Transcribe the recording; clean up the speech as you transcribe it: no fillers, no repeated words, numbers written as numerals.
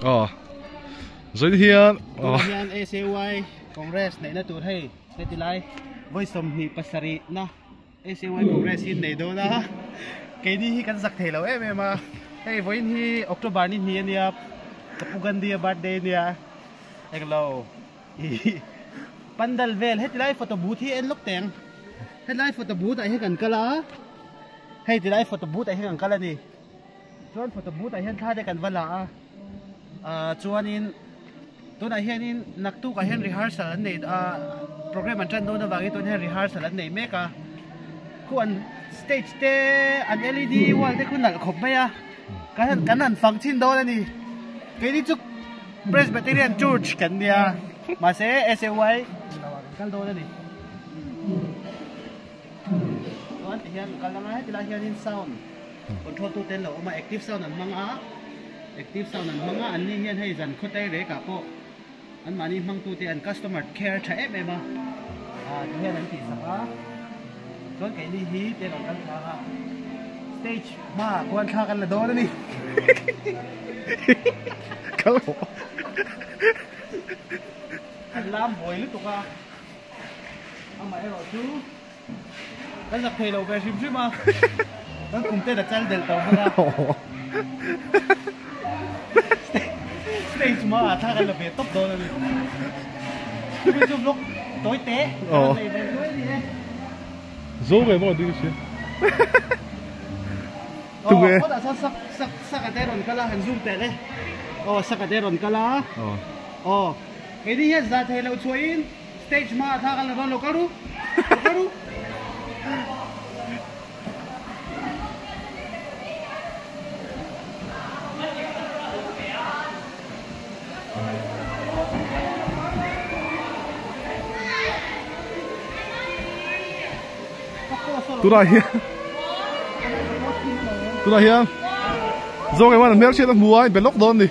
rồi thì hiện ACY Congress này nó tụt hay cái tí lại với sầm hi pasari na ACY Congress in này đó na cái đi kan giặc thể lâu em mà hey với hi October ni hi nia kapugan dia birthday nia ek lâu pandal vel hết lại photo booth hi en lúc teng hết lại photo booth ai kan kala hay tí lại photo booth ai kan kala ni chuan photo booth ai hen tha de kan vala chuan in tôi này hiện nặc tu cả hiện rehearsal này program anh chân đâu nó vào cái tôi hiện rehearsal này mấy cả kuan stage te an LED wall te kun nal khop mai a kan an function đâu này cái đi chúc Presbyterian Church kan dia mà sẽ SAY kan đâu này tuan hiện kan lang ai tila hiện sound control tu ten lo ma active sound an manga active sound an manga an ni hiện hay dần khot tay re cả po anh mà đi mang tu tiền customer care chạy em mà thứ hai là cái gì sao rồi cái đi hí tiền còn ăn sao stage mà quan kháกันlà đó đấy đi câu anh làm bồi lúc tục à anh mày rồi chú cái giặc thầy đầu về phim chứ mà nó cùng tên là chân del tàu ra stage mà thaกันlà về top đó rồi bây giờ lúc tối té dỗ về mọi thứ chứ có đã sắc cái tên rồi cả là hình dung té đấy sắc cái tên rồi cả là cái đi hết ra thầy lâu chuối stage mà thaกันlà bao lâu cả đủ tu này hiện do cái mà mèo chết nó mua anh phải lóc đòn đi